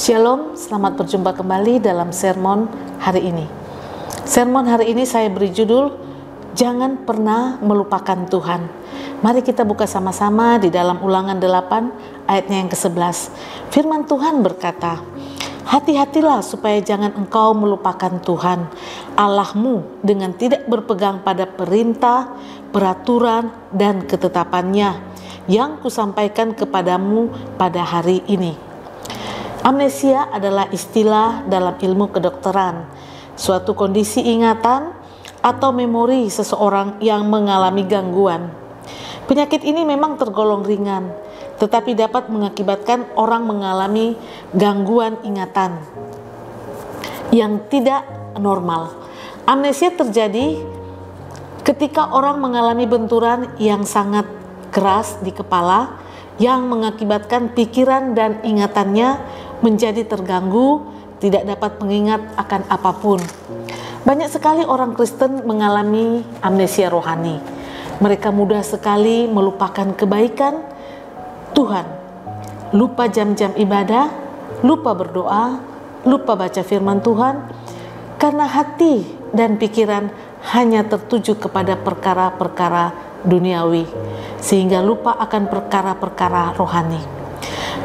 Shalom, selamat berjumpa kembali dalam sermon hari ini. Sermon hari ini saya beri judul, Jangan Pernah Melupakan Tuhan. Mari kita buka sama-sama di dalam Ulangan 8 ayatnya yang ke-11. Firman Tuhan berkata, hati-hatilah supaya jangan engkau melupakan Tuhan Allahmu dengan tidak berpegang pada perintah, peraturan, dan ketetapannya yang kusampaikan kepadamu pada hari ini. Amnesia adalah istilah dalam ilmu kedokteran, suatu kondisi ingatan atau memori seseorang yang mengalami gangguan. Penyakit ini memang tergolong ringan, tetapi dapat mengakibatkan orang mengalami gangguan ingatan yang tidak normal. Amnesia terjadi ketika orang mengalami benturan yang sangat keras di kepala yang mengakibatkan pikiran dan ingatannya menjadi terganggu, tidak dapat mengingat akan apapun. Banyak sekali orang Kristen mengalami amnesia rohani. Mereka mudah sekali melupakan kebaikan Tuhan, lupa jam-jam ibadah, lupa berdoa, lupa baca firman Tuhan, karena hati dan pikiran hanya tertuju kepada perkara-perkara duniawi, sehingga lupa akan perkara-perkara rohani.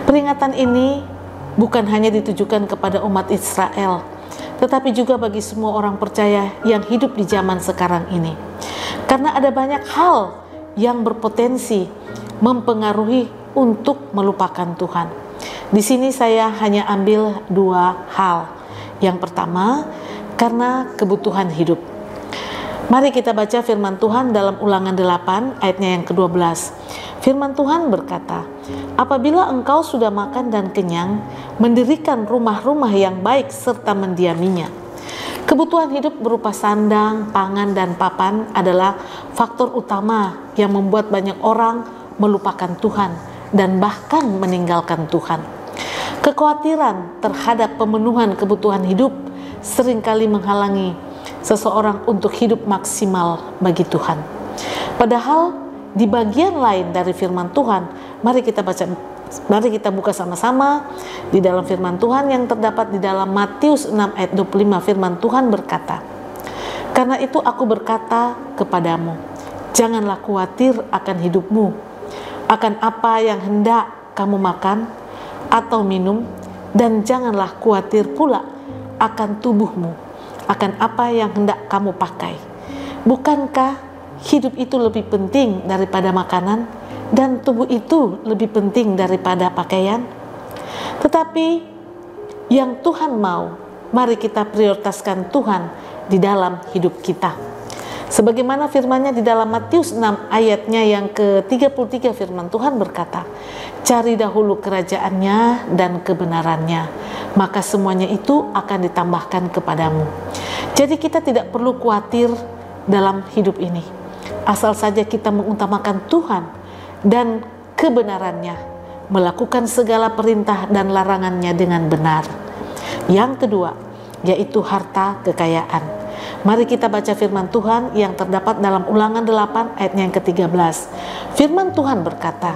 Peringatan ini bukan hanya ditujukan kepada umat Israel, tetapi juga bagi semua orang percaya yang hidup di zaman sekarang ini. Karena ada banyak hal yang berpotensi mempengaruhi untuk melupakan Tuhan. Di sini saya hanya ambil dua hal. Yang pertama, karena kebutuhan hidup. Mari kita baca firman Tuhan dalam Ulangan 8 ayatnya yang ke-12. Firman Tuhan berkata, apabila engkau sudah makan dan kenyang, mendirikan rumah-rumah yang baik serta mendiaminya. Kebutuhan hidup berupa sandang, pangan, dan papan adalah faktor utama yang membuat banyak orang melupakan Tuhan dan bahkan meninggalkan Tuhan. Kekhawatiran terhadap pemenuhan kebutuhan hidup seringkali menghalangi seseorang untuk hidup maksimal bagi Tuhan. Padahal di bagian lain dari firman Tuhan, mari kita buka sama-sama di dalam firman Tuhan yang terdapat di dalam Matius 6 ayat 25. Firman Tuhan berkata, karena itu aku berkata kepadamu, janganlah khawatir akan hidupmu, akan apa yang hendak kamu makan atau minum, dan janganlah khawatir pula akan tubuhmu, akan apa yang hendak kamu pakai. Bukankah hidup itu lebih penting daripada makanan, dan tubuh itu lebih penting daripada pakaian? Tetapi yang Tuhan mau, mari kita prioritaskan Tuhan di dalam hidup kita. Sebagaimana firman-Nya di dalam Matius 6 ayatnya yang ke-33, firman Tuhan berkata, cari dahulu kerajaan-Nya dan kebenaran-Nya, maka semuanya itu akan ditambahkan kepadamu. Jadi kita tidak perlu khawatir dalam hidup ini, asal saja kita mengutamakan Tuhan dan kebenaran-Nya, melakukan segala perintah dan larangan-Nya dengan benar. Yang kedua, yaitu harta kekayaan. Mari kita baca firman Tuhan yang terdapat dalam Ulangan 8 ayatnya yang ke-13. Firman Tuhan berkata,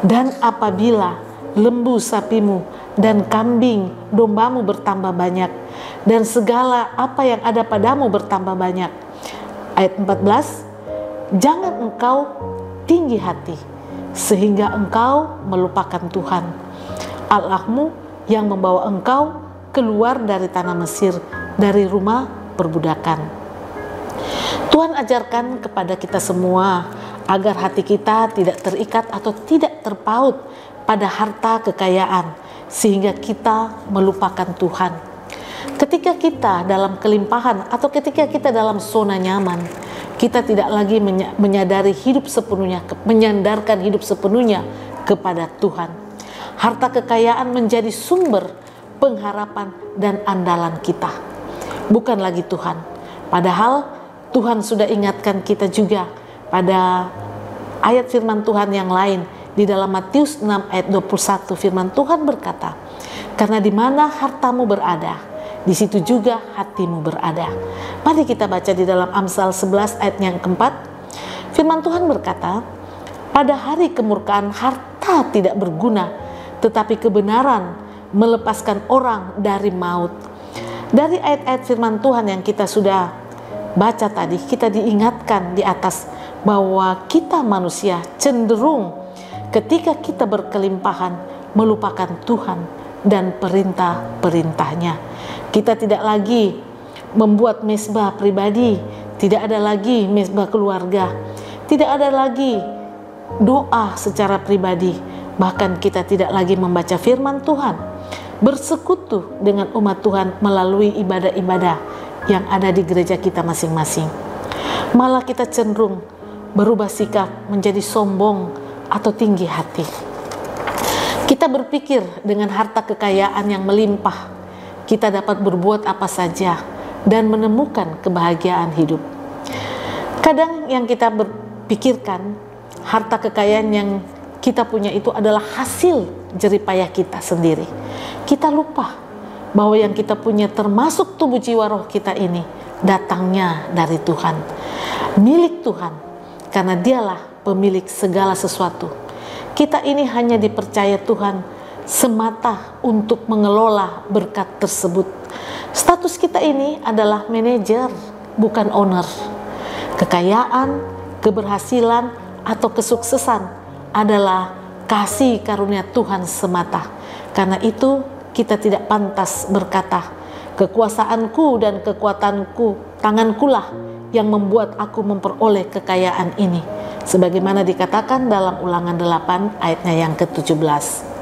dan apabila lembu sapimu dan kambing dombamu bertambah banyak, dan segala apa yang ada padamu bertambah banyak. Ayat 14, jangan engkau tinggi hati sehingga engkau melupakan Tuhan Allahmu yang membawa engkau keluar dari tanah Mesir, dari rumah perbudakan. Tuhan ajarkan kepada kita semua agar hati kita tidak terikat atau tidak terpaut pada harta kekayaan sehingga kita melupakan Tuhan. Ketika kita dalam kelimpahan atau ketika kita dalam zona nyaman, kita tidak lagi menyandarkan hidup sepenuhnya kepada Tuhan. Harta kekayaan menjadi sumber pengharapan dan andalan kita, bukan lagi Tuhan. Padahal Tuhan sudah ingatkan kita juga pada ayat firman Tuhan yang lain di dalam Matius 6 ayat 21. Firman Tuhan berkata, karena di mana hartamu berada, di situ juga hatimu berada. Mari kita baca di dalam Amsal 11 ayat yang keempat. Firman Tuhan berkata, pada hari kemurkaan harta tidak berguna, tetapi kebenaran melepaskan orang dari maut. Dari ayat-ayat firman Tuhan yang kita sudah baca tadi, kita diingatkan di atas bahwa kita manusia cenderung ketika kita berkelimpahan melupakan Tuhan dan perintah-perintahnya. Kita tidak lagi membuat mezbah pribadi, tidak ada lagi mezbah keluarga, tidak ada lagi doa secara pribadi, bahkan kita tidak lagi membaca firman Tuhan, bersekutu dengan umat Tuhan melalui ibadah-ibadah yang ada di gereja kita masing-masing. Malah kita cenderung berubah sikap menjadi sombong atau tinggi hati. Kita berpikir dengan harta kekayaan yang melimpah, kita dapat berbuat apa saja dan menemukan kebahagiaan hidup. Kadang yang kita berpikirkan, harta kekayaan yang kita punya itu adalah hasil jeripayah kita sendiri. Kita lupa bahwa yang kita punya termasuk tubuh jiwa roh kita ini datangnya dari Tuhan, milik Tuhan, karena dialah pemilik segala sesuatu. Kita ini hanya dipercaya Tuhan semata untuk mengelola berkat tersebut. Status kita ini adalah manajer, bukan owner. Kekayaan, keberhasilan, atau kesuksesan adalah kasih karunia Tuhan semata. Karena itu kita tidak pantas berkata, kekuasaanku dan kekuatanku, tangankulah yang membuat aku memperoleh kekayaan ini, sebagaimana dikatakan dalam Ulangan 8 ayatnya yang ke-17.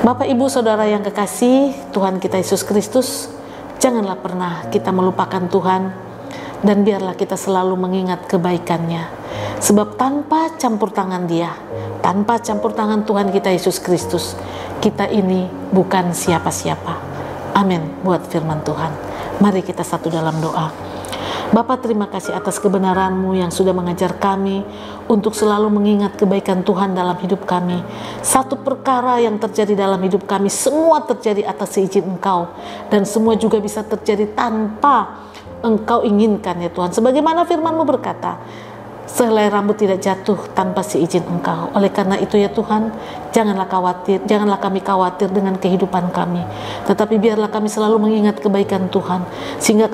Bapak, Ibu, Saudara yang kekasih Tuhan kita Yesus Kristus, janganlah pernah kita melupakan Tuhan, dan biarlah kita selalu mengingat kebaikannya. Sebab tanpa campur tangan Dia, tanpa campur tangan Tuhan kita Yesus Kristus, kita ini bukan siapa-siapa. Amin buat firman Tuhan. Mari kita satu dalam doa. Bapa, terima kasih atas kebenaran-Mu yang sudah mengajar kami untuk selalu mengingat kebaikan Tuhan dalam hidup kami. Satu perkara yang terjadi dalam hidup kami, semua terjadi atas seizin Engkau, dan semua juga bisa terjadi tanpa Engkau inginkan ya Tuhan. Sebagaimana firman-Mu berkata, sehelai rambut tidak jatuh tanpa seizin Engkau. Oleh karena itu ya Tuhan, janganlah kami khawatir dengan kehidupan kami, tetapi biarlah kami selalu mengingat kebaikan Tuhan, sehingga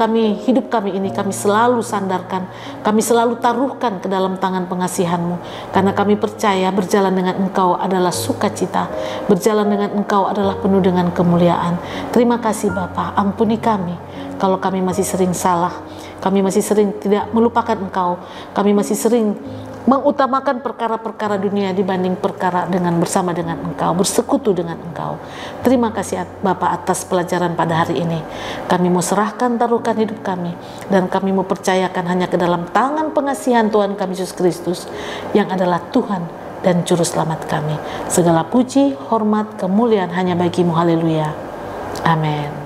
hidup kami ini kami selalu sandarkan, kami selalu taruhkan ke dalam tangan pengasihan-Mu, karena kami percaya berjalan dengan Engkau adalah sukacita, berjalan dengan Engkau adalah penuh dengan kemuliaan. Terima kasih Bapa, ampuni kami kalau kami masih sering salah, kami masih sering tidak melupakan Engkau, kami masih sering mengutamakan perkara-perkara dunia dibanding perkara bersama dengan Engkau, bersekutu dengan Engkau. Terima kasih Bapa atas pelajaran pada hari ini. Kami mau serahkan, taruhkan hidup kami, dan kami mau percayakan hanya ke dalam tangan pengasihan Tuhan kami Yesus Kristus, yang adalah Tuhan dan Juru Selamat kami. Segala puji, hormat, kemuliaan hanya bagi-Mu. Haleluya. Amin.